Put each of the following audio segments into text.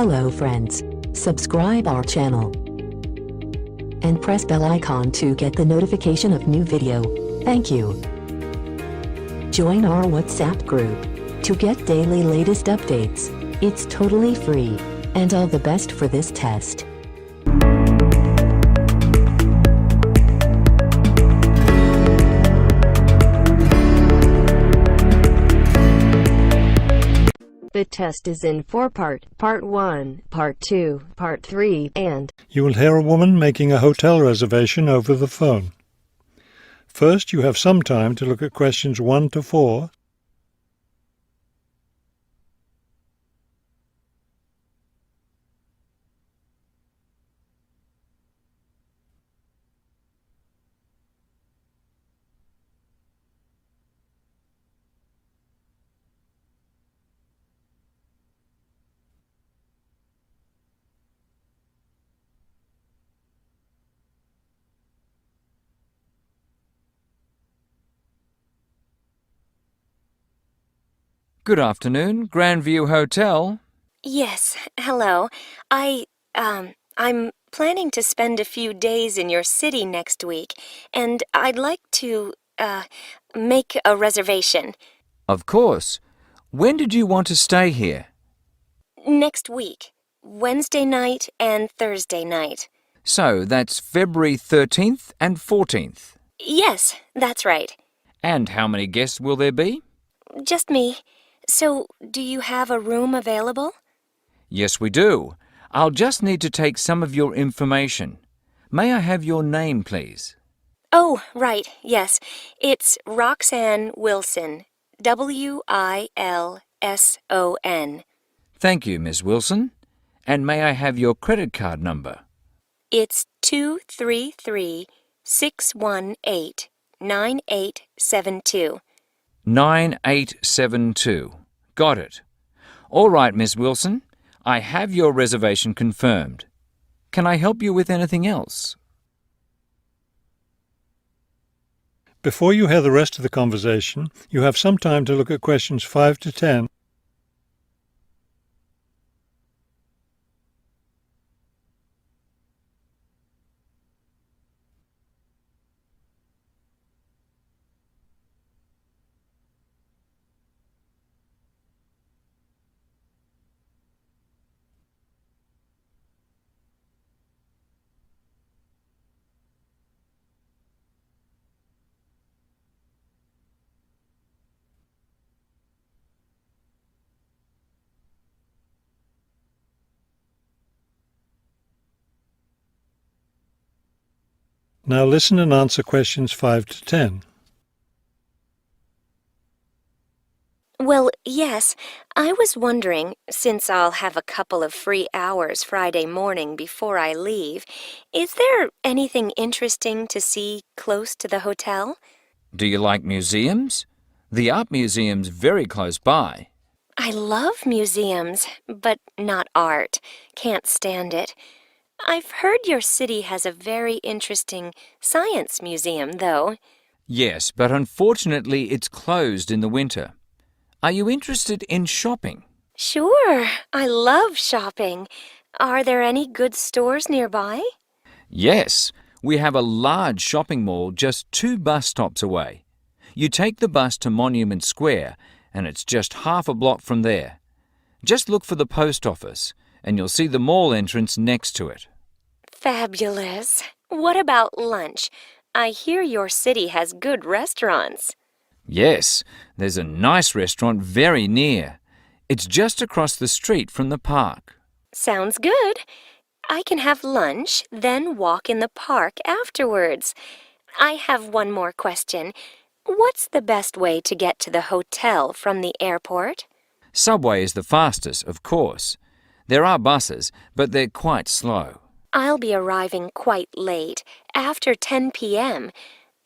Hello friends, subscribe our channel and press bell icon to get the notification of new video. Thank you. Join our WhatsApp group to get daily latest updates. It's totally free. And all the best for this test. The test is in 4-part, Part 1, Part 2, Part 3, and... You will hear a woman making a hotel reservation over the phone. First, you have some time to look at questions 1 to 4. Good afternoon, Grandview Hotel. Yes, hello. I'm planning to spend a few days in your city next week, and I'd like to, make a reservation. Of course. When did you want to stay here? Next week, Wednesday night and Thursday night. So that's February 13th and 14th. Yes, that's right. And how many guests will there be? Just me. So, do you have a room available? Yes, we do. I'll just need to take some of your information. May I have your name, please? Oh, right, yes. It's Roxanne Wilson. W-I-L-S-O-N. Thank you, Miss Wilson. And may I have your credit card number? It's 233-618-9872. 9872. Got it. All right, Miss Wilson. I have your reservation confirmed. Can I help you with anything else? Before you hear the rest of the conversation, you have some time to look at questions 5 to 10. Now listen and answer questions 5 to 10. Well, yes, I was wondering, since I'll have a couple of free hours Friday morning before I leave, is there anything interesting to see close to the hotel? Do you like museums? The art museum's very close by. I love museums, but not art. Can't stand it. I've heard your city has a very interesting science museum, though. Yes, but unfortunately it's closed in the winter. Are you interested in shopping? Sure, I love shopping. Are there any good stores nearby? Yes, we have a large shopping mall just 2 bus stops away. You take the bus to Monument Square, and it's just half a block from there. Just look for the post office, and you'll see the mall entrance next to it. Fabulous. What about lunch? I hear your city has good restaurants. Yes, there's a nice restaurant very near. It's just across the street from the park. Sounds good. I can have lunch, then walk in the park afterwards. I have one more question. What's the best way to get to the hotel from the airport? Subway is the fastest, of course. There are buses, but they're quite slow. I'll be arriving quite late, after 10 p.m.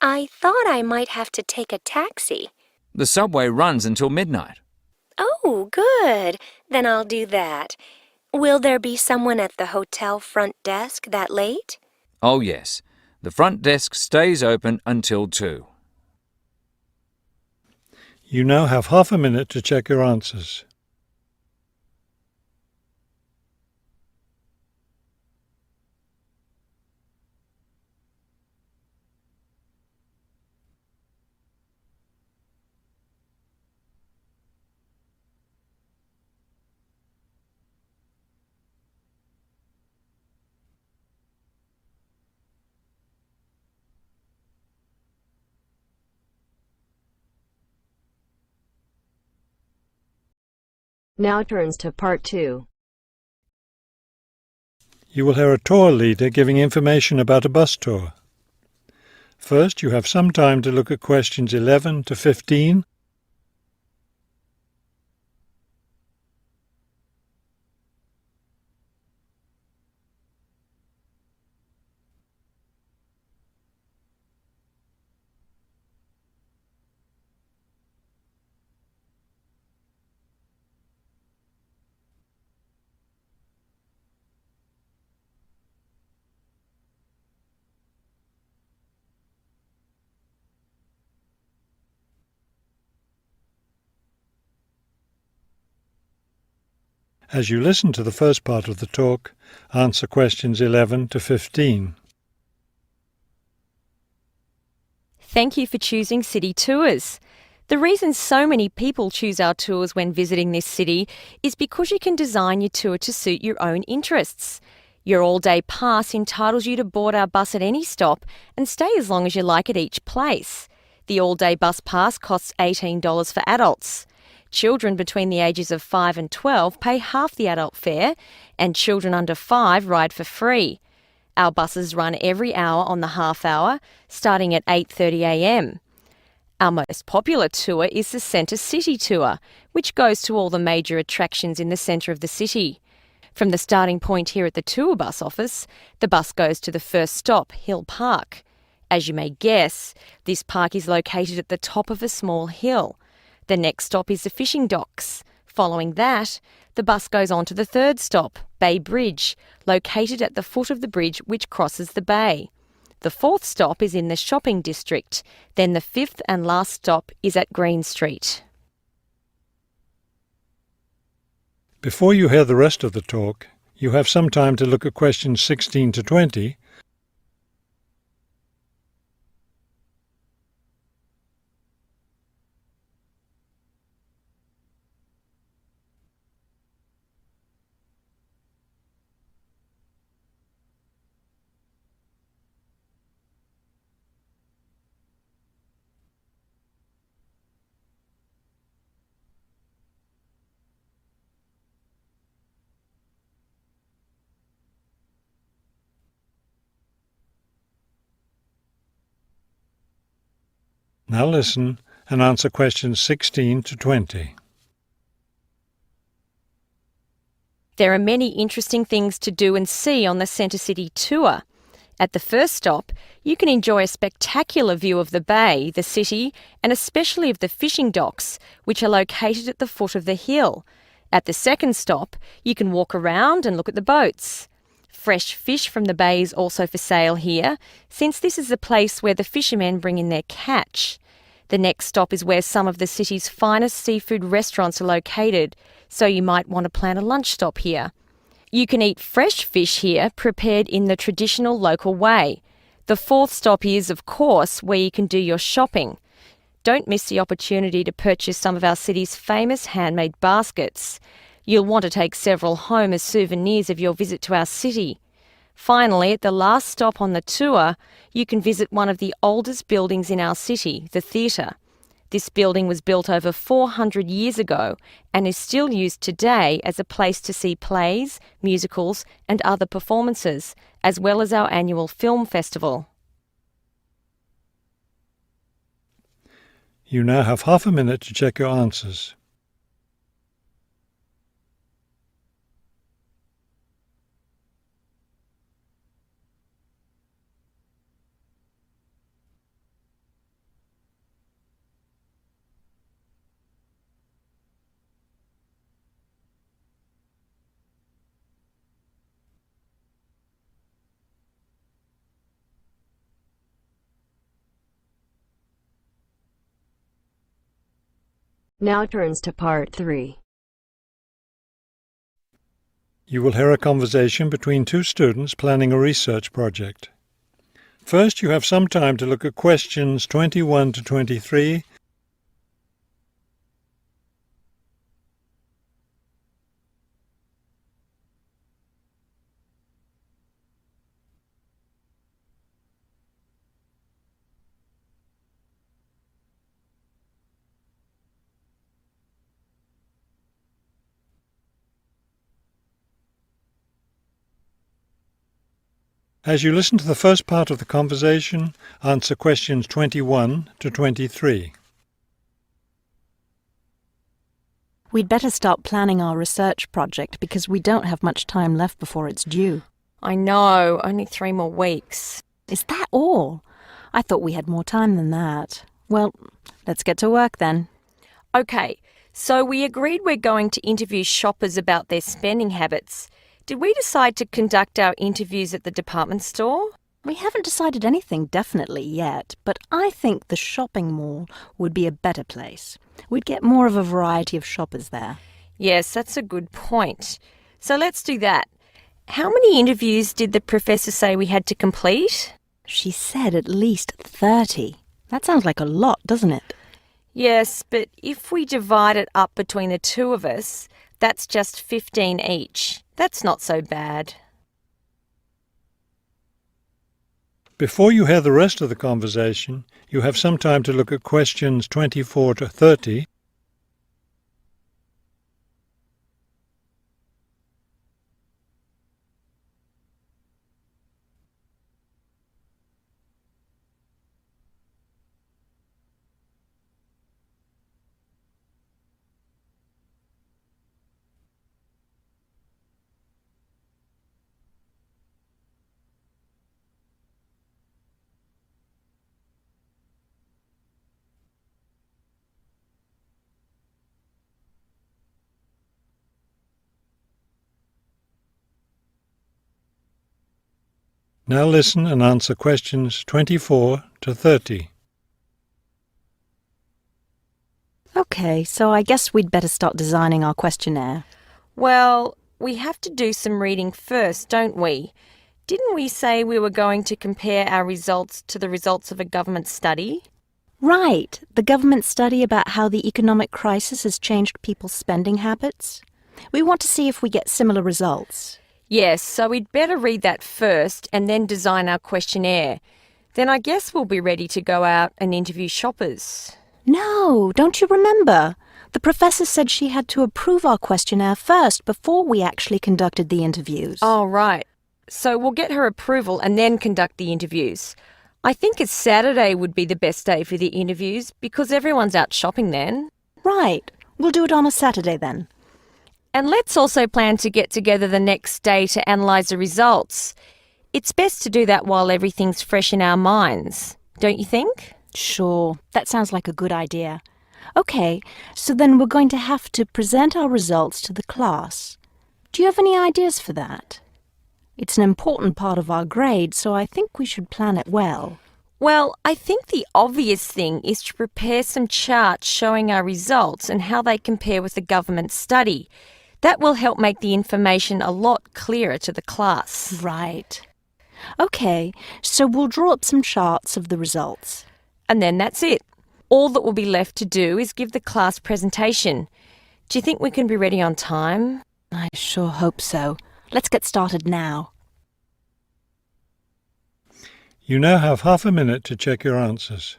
I thought I might have to take a taxi. The subway runs until midnight. Oh, good. Then I'll do that. Will there be someone at the hotel front desk that late? Oh, yes. The front desk stays open until 2. You now have half a minute to check your answers. Now turns to Part 2. You will hear a tour leader giving information about a bus tour. First, you have some time to look at questions 11 to 15. As you listen to the first part of the talk, answer questions 11 to 15. Thank you for choosing City Tours. The reason so many people choose our tours when visiting this city is because you can design your tour to suit your own interests. Your all-day pass entitles you to board our bus at any stop and stay as long as you like at each place. The all-day bus pass costs $18 for adults. Children between the ages of 5 and 12 pay half the adult fare, and children under 5 ride for free. Our buses run every hour on the half hour, starting at 8:30 a.m. Our most popular tour is the Centre City Tour, which goes to all the major attractions in the centre of the city. From the starting point here at the tour bus office, the bus goes to the first stop, Hill Park. As you may guess, this park is located at the top of a small hill. The next stop is the fishing docks. Following that, the bus goes on to the third stop, Bay Bridge, located at the foot of the bridge which crosses the bay. The fourth stop is in the shopping district. Then the fifth and last stop is at Green Street. Before you hear the rest of the talk, you have some time to look at questions 16 to 20. Now listen and answer questions 16 to 20. There are many interesting things to do and see on the Centre City Tour. At the first stop, you can enjoy a spectacular view of the bay, the city, and especially of the fishing docks, which are located at the foot of the hill. At the second stop, you can walk around and look at the boats. Fresh fish from the bay is also for sale here, since this is the place where the fishermen bring in their catch. The next stop is where some of the city's finest seafood restaurants are located, so you might want to plan a lunch stop here. You can eat fresh fish here, prepared in the traditional local way. The fourth stop is, of course, where you can do your shopping. Don't miss the opportunity to purchase some of our city's famous handmade baskets. You'll want to take several home as souvenirs of your visit to our city. Finally, at the last stop on the tour, you can visit one of the oldest buildings in our city, the theatre. This building was built over 400 years ago and is still used today as a place to see plays, musicals and other performances, as well as our annual film festival. You now have half a minute to check your answers. Now turns to Part 3. You will hear a conversation between two students planning a research project. First, you have some time to look at questions 21 to 23. As you listen to the first part of the conversation, answer questions 21 to 23. We'd better start planning our research project because we don't have much time left before it's due. I know, only 3 more weeks. Is that all? I thought we had more time than that. Well, let's get to work then. Okay, so we agreed we're going to interview shoppers about their spending habits. Did we decide to conduct our interviews at the department store? We haven't decided anything definitely yet, but I think the shopping mall would be a better place. We'd get more of a variety of shoppers there. Yes, that's a good point. So let's do that. How many interviews did the professor say we had to complete? She said at least 30. That sounds like a lot, doesn't it? Yes, but if we divide it up between the 2 of us, that's just 15 each. That's not so bad. Before you hear the rest of the conversation, you have some time to look at questions 24 to 30. Now listen and answer questions 24 to 30. Okay, so I guess we'd better start designing our questionnaire. Well, we have to do some reading first, don't we? Didn't we say we were going to compare our results to the results of a government study? Right, the government study about how the economic crisis has changed people's spending habits. We want to see if we get similar results. Yes, so we'd better read that first and then design our questionnaire. Then I guess we'll be ready to go out and interview shoppers. No, don't you remember? The professor said she had to approve our questionnaire first before we actually conducted the interviews. Oh, right. So we'll get her approval and then conduct the interviews. I think a Saturday would be the best day for the interviews because everyone's out shopping then. Right, we'll do it on a Saturday then. And let's also plan to get together the next day to analyse the results. It's best to do that while everything's fresh in our minds, don't you think? Sure, that sounds like a good idea. Okay, so then we're going to have to present our results to the class. Do you have any ideas for that? It's an important part of our grade, so I think we should plan it well. Well, I think the obvious thing is to prepare some charts showing our results and how they compare with the government study. That will help make the information a lot clearer to the class. Right. Okay, so we'll draw up some charts of the results. And then that's it. All that will be left to do is give the class presentation. Do you think we can be ready on time? I sure hope so. Let's get started now. You now have half a minute to check your answers.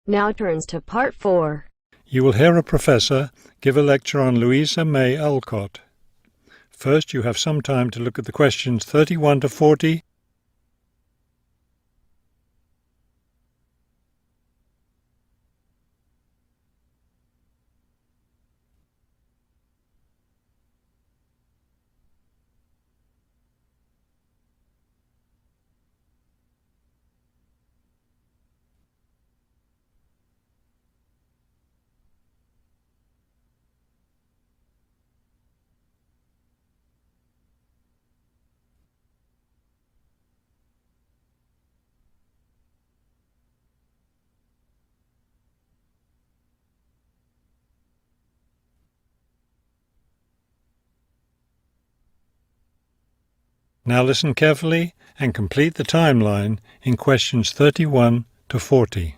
Now turns to part 4. You will hear a professor give a lecture on Louisa May Alcott. First, you have some time to look at the questions 31 to 40. Now listen carefully and complete the timeline in questions 31 to 40.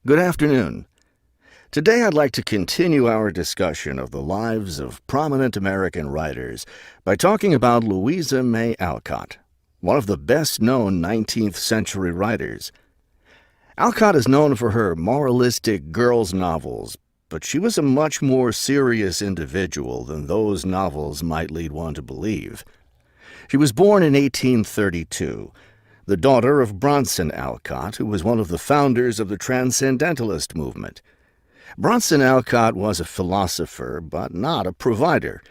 Good afternoon. Today I'd like to continue our discussion of the lives of prominent American writers by talking about Louisa May Alcott, one of the best-known 19th century writers. Alcott is known for her moralistic girls' novels, but she was a much more serious individual than those novels might lead one to believe. She was born in 1832, the daughter of Bronson Alcott, who was one of the founders of the Transcendentalist movement. Bronson Alcott was a philosopher, but not a provider,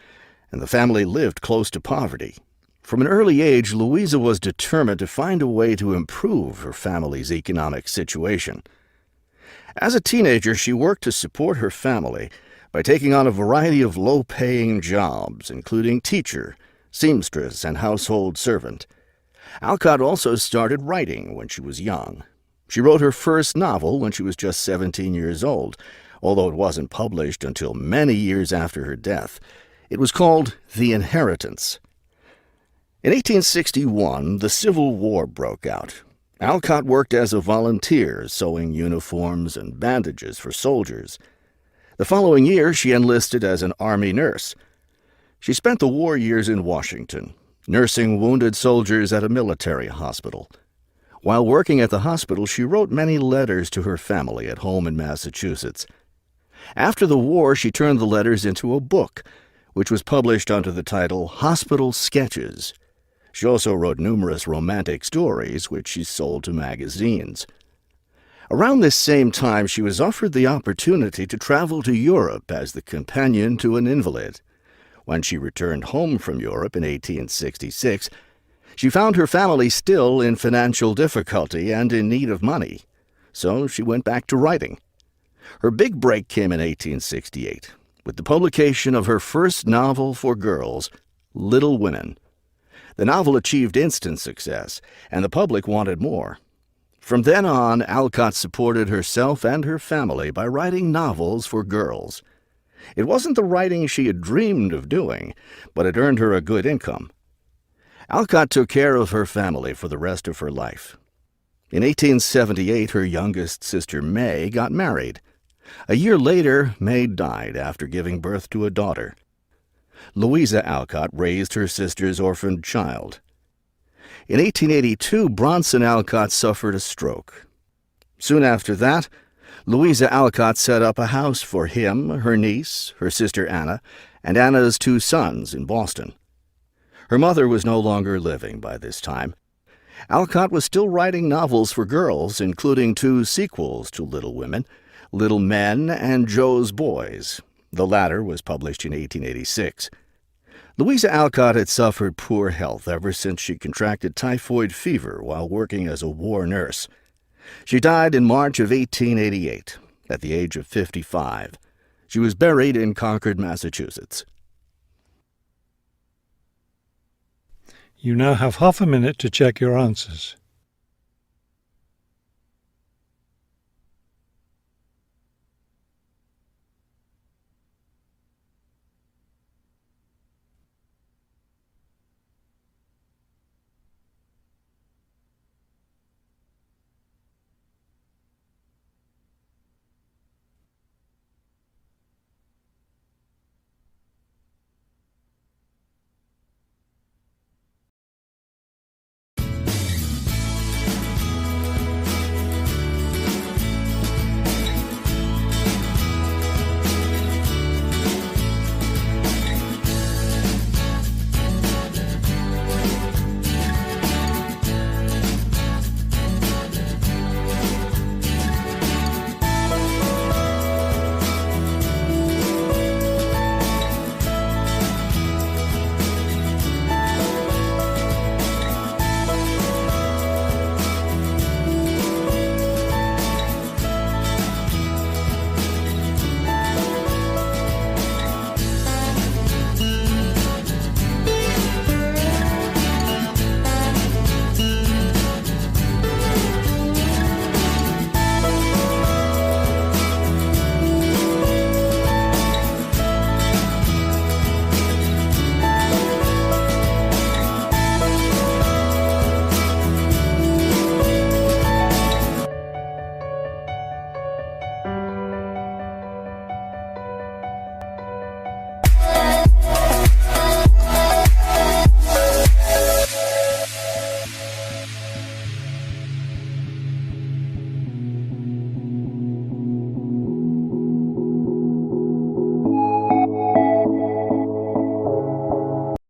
and the family lived close to poverty. From an early age, Louisa was determined to find a way to improve her family's economic situation. As a teenager, she worked to support her family by taking on a variety of low-paying jobs, including teacher, seamstress, and household servant. Alcott also started writing when she was young. She wrote her first novel when she was just 17 years old, although it wasn't published until many years after her death. It was called The Inheritance. In 1861, the Civil War broke out. Alcott worked as a volunteer, sewing uniforms and bandages for soldiers. The following year, she enlisted as an Army nurse. She spent the war years in Washington, nursing wounded soldiers at a military hospital. While working at the hospital, she wrote many letters to her family at home in Massachusetts. After the war, she turned the letters into a book, which was published under the title Hospital Sketches. She also wrote numerous romantic stories, which she sold to magazines. Around this same time, she was offered the opportunity to travel to Europe as the companion to an invalid. When she returned home from Europe in 1866, she found her family still in financial difficulty and in need of money, so she went back to writing. Her big break came in 1868, with the publication of her first novel for girls, Little Women. The novel achieved instant success, and the public wanted more. From then on, Alcott supported herself and her family by writing novels for girls. It wasn't the writing she had dreamed of doing, but it earned her a good income. Alcott took care of her family for the rest of her life. In 1878, her youngest sister May got married. A year later, May died after giving birth to a daughter. Louisa Alcott raised her sister's orphaned child. In 1882, Bronson Alcott suffered a stroke. Soon after that, Louisa Alcott set up a house for him, her niece, her sister Anna, and Anna's 2 sons in Boston. Her mother was no longer living by this time. Alcott was still writing novels for girls, including 2 sequels to Little Women, Little Men and Joe's Boys. The latter was published in 1886. Louisa Alcott had suffered poor health ever since she contracted typhoid fever while working as a war nurse. She died in March of 1888, at the age of 55. She was buried in Concord, Massachusetts. You now have half a minute to check your answers.